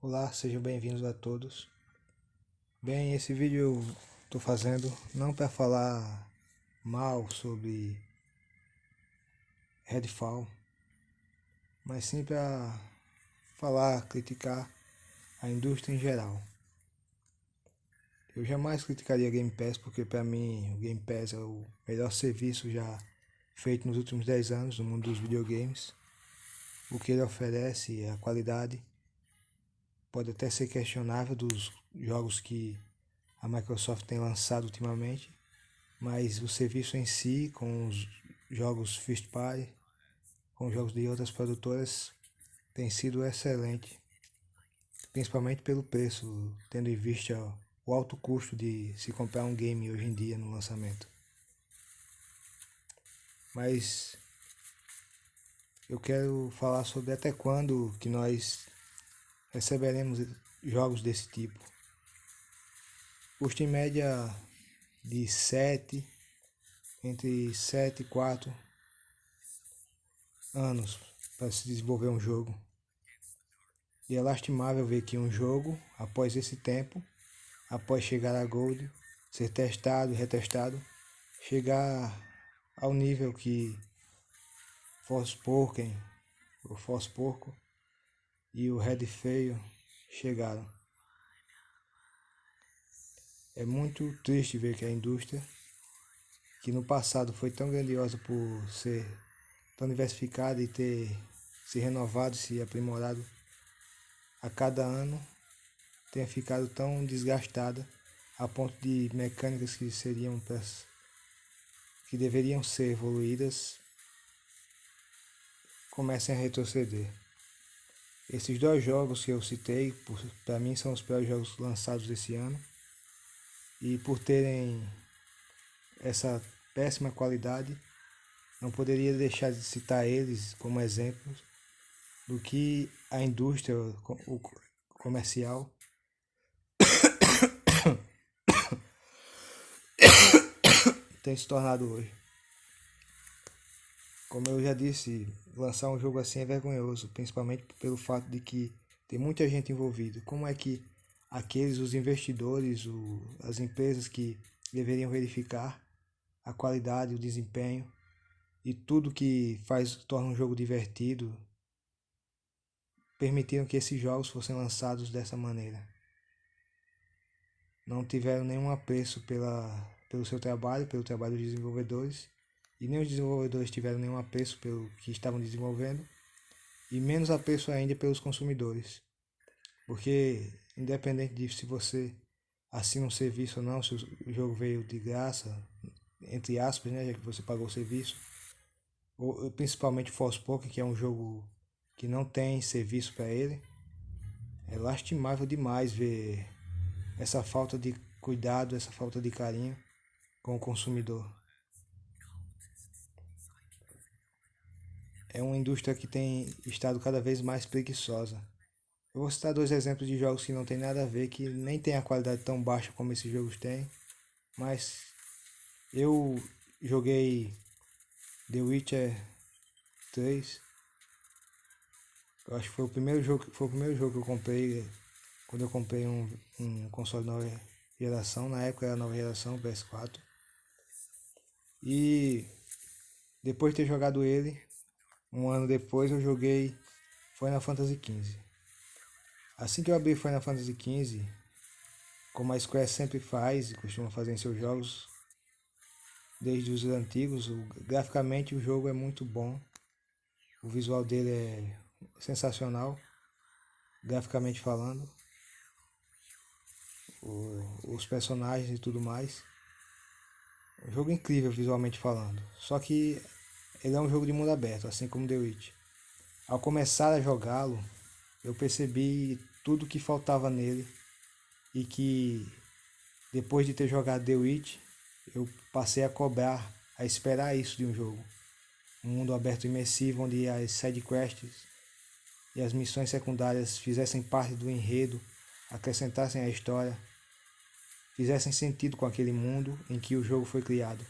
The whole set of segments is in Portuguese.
Olá, sejam bem-vindos a todos. Bem, esse vídeo eu estou fazendo não para falar mal sobre Redfall, mas sim para criticar a indústria em geral. Eu jamais criticaria Game Pass porque para mim o Game Pass é o melhor serviço já feito nos últimos 10 anos no mundo dos videogames. O que ele oferece, a qualidade, pode até ser questionável dos jogos que a Microsoft tem lançado ultimamente, mas o serviço em si, com os jogos First Party, com os jogos de outras produtoras, tem sido excelente, principalmente pelo preço, tendo em vista o alto custo de se comprar um game hoje em dia no lançamento. Mas eu quero falar sobre até quando que nós receberemos jogos desse tipo. Custo em média de entre 7 e 4 anos para se desenvolver um jogo. E é lastimável ver que um jogo, após esse tempo, após chegar a Gold, ser testado e retestado, chegar ao nível que Forspoken, o Forspoken e o Red Fail chegaram. É muito triste ver que a indústria, que no passado foi tão grandiosa por ser tão diversificada e ter se renovado, se aprimorado a cada ano, tenha ficado tão desgastada a ponto de mecânicas que deveriam ser evoluídas comecem a retroceder. Esses dois jogos que eu citei, para mim são os piores jogos lançados desse ano, e por terem essa péssima qualidade, não poderia deixar de citar eles como exemplos do que a indústria comercial tem se tornado hoje. Como eu já disse, lançar um jogo assim é vergonhoso, principalmente pelo fato de que tem muita gente envolvida. Como é que os investidores, as empresas que deveriam verificar a qualidade, o desempenho e tudo que torna um jogo divertido, permitiram que esses jogos fossem lançados dessa maneira? Não tiveram nenhum apreço pelo seu trabalho, pelo trabalho dos desenvolvedores, e nem os desenvolvedores tiveram nenhum apreço pelo que estavam desenvolvendo, e menos apreço ainda pelos consumidores. Porque, independente de se você assina um serviço ou não, se o jogo veio de graça, entre aspas, né, já que você pagou o serviço, ou principalmente Forspoken, que é um jogo que não tem serviço para ele, é lastimável demais ver essa falta de cuidado, essa falta de carinho com o consumidor. É uma indústria que tem estado cada vez mais preguiçosa. Eu vou citar dois exemplos de jogos que não tem nada a ver, que nem tem a qualidade tão baixa como esses jogos têm, mas eu joguei The Witcher 3. Eu acho que foi o primeiro jogo que eu comprei quando eu comprei um console nova geração, na época era nova geração, PS4. E depois de ter jogado ele, um ano depois eu joguei Final Fantasy XV. Assim que eu abri Final Fantasy XV, como a Square sempre faz e costuma fazer em seus jogos, desde os antigos, graficamente o jogo é muito bom. O visual dele é sensacional, graficamente falando. Os personagens e tudo mais. Um jogo incrível visualmente falando. Só que ele é um jogo de mundo aberto, assim como The Witch. Ao começar a jogá-lo, eu percebi tudo que faltava nele e que depois de ter jogado The Witch, eu passei a cobrar, a esperar isso de um jogo. Um mundo aberto imersivo onde as sidequests e as missões secundárias fizessem parte do enredo, acrescentassem à história, fizessem sentido com aquele mundo em que o jogo foi criado.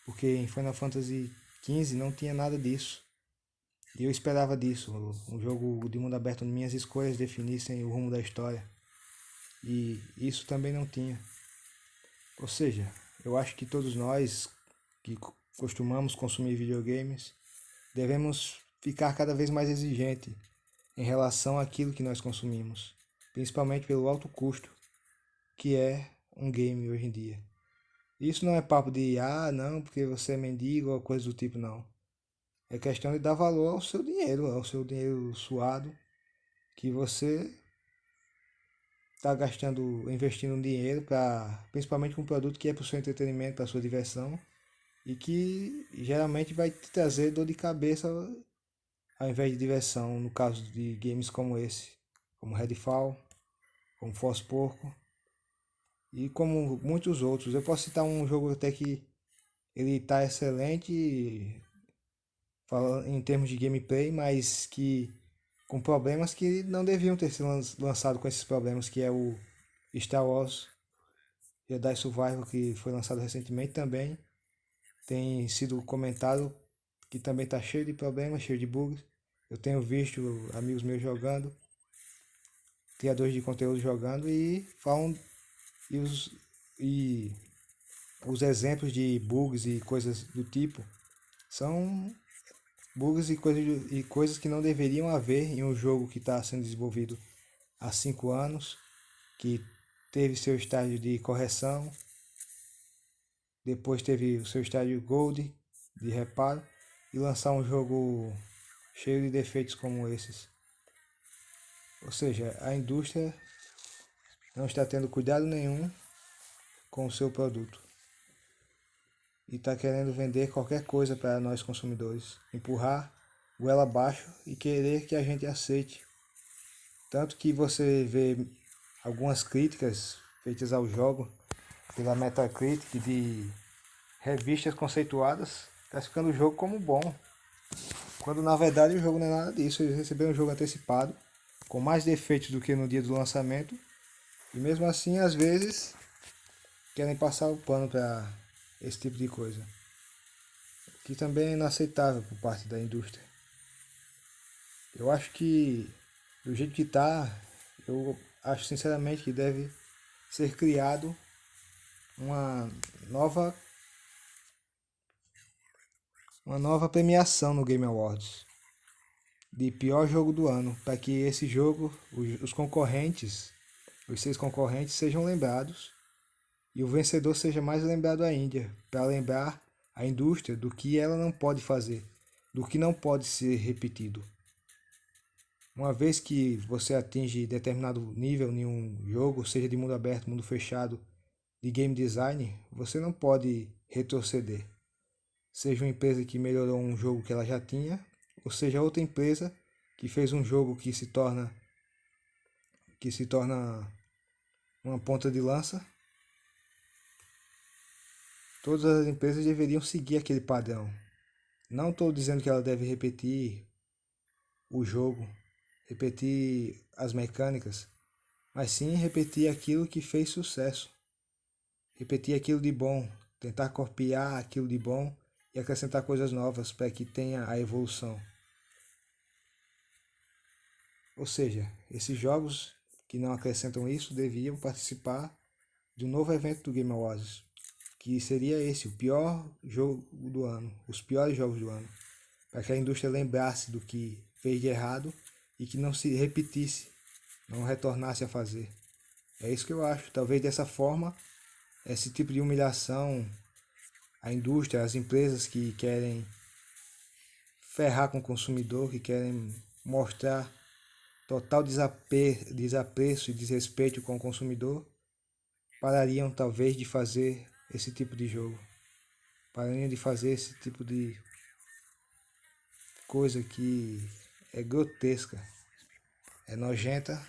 Porque em Final Fantasy XV não tinha nada disso. E eu esperava disso, um jogo de mundo aberto onde minhas escolhas definissem o rumo da história. E isso também não tinha. Ou seja, eu acho que todos nós que costumamos consumir videogames devemos ficar cada vez mais exigente em relação àquilo que nós consumimos, principalmente pelo alto custo que é um game hoje em dia. Isso não é papo de, não, porque você é mendigo ou coisa do tipo, não. É questão de dar valor ao seu dinheiro suado, que você está gastando, investindo um dinheiro para, principalmente com um produto que é para o seu entretenimento, para a sua diversão, e que geralmente vai te trazer dor de cabeça ao invés de diversão, no caso de games como esse, como Redfall, como Forspoken e como muitos outros. Eu posso citar um jogo até que ele está excelente falando em termos de gameplay, mas que com problemas que não deviam ter sido lançado com esses problemas, que é o Star Wars Jedi Survivor, que foi lançado recentemente também. Tem sido comentado que também está cheio de problemas, cheio de bugs. Eu tenho visto amigos meus jogando, criadores de conteúdo jogando e falam e e os exemplos de bugs e coisas do tipo são bugs e coisas que não deveriam haver em um jogo que está sendo desenvolvido há 5 anos, que teve seu estágio de correção, depois teve o seu estágio Gold de reparo, e lançar um jogo cheio de defeitos como esses. Ou seja, a indústria não está tendo cuidado nenhum com o seu produto e está querendo vender qualquer coisa para nós consumidores, empurrar goela abaixo e querer que a gente aceite. Tanto que você vê algumas críticas feitas ao jogo pela Metacritic de revistas conceituadas classificando o jogo como bom, quando na verdade o jogo não é nada disso. Eles receberam um jogo antecipado com mais defeitos do que no dia do lançamento e mesmo assim às vezes querem passar o pano para esse tipo de coisa, que também é inaceitável por parte da indústria. Eu acho que do jeito que está, eu acho sinceramente que deve ser criado uma nova premiação no Game Awards de pior jogo do ano, para que esse jogo, os concorrentes, os 6 concorrentes sejam lembrados e o vencedor seja mais lembrado ainda, para lembrar a indústria do que ela não pode fazer, do que não pode ser repetido. Uma vez que você atinge determinado nível em um jogo, seja de mundo aberto, mundo fechado, de game design, você não pode retroceder. Seja uma empresa que melhorou um jogo que ela já tinha, ou seja outra empresa que fez um jogo que se torna uma ponta de lança. Todas as empresas deveriam seguir aquele padrão. Não estou dizendo que ela deve repetir o jogo, repetir as mecânicas, mas sim repetir aquilo que fez sucesso. Repetir aquilo de bom, tentar copiar aquilo de bom e acrescentar coisas novas para que tenha a evolução. Ou seja, esses jogos que não acrescentam isso deviam participar de um novo evento do Game Awards, que seria esse, o pior jogo do ano, os piores jogos do ano, para que a indústria lembrasse do que fez de errado e que não se repetisse, não retornasse a fazer. É isso que eu acho. Talvez dessa forma, esse tipo de humilhação, a indústria, as empresas que querem ferrar com o consumidor, que querem mostrar total desapreço e desrespeito com o consumidor, parariam talvez de fazer esse tipo de jogo. Parariam de fazer esse tipo de coisa que é grotesca, é nojenta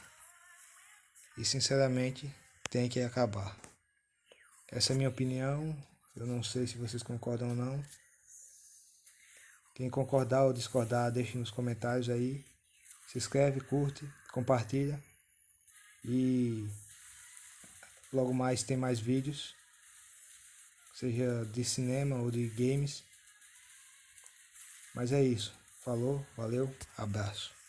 e sinceramente tem que acabar. Essa é a minha opinião, eu não sei se vocês concordam ou não. Quem concordar ou discordar, deixe nos comentários aí. Se inscreve, curte, compartilha e logo mais tem mais vídeos, seja de cinema ou de games. Mas é isso. Falou, valeu, abraço.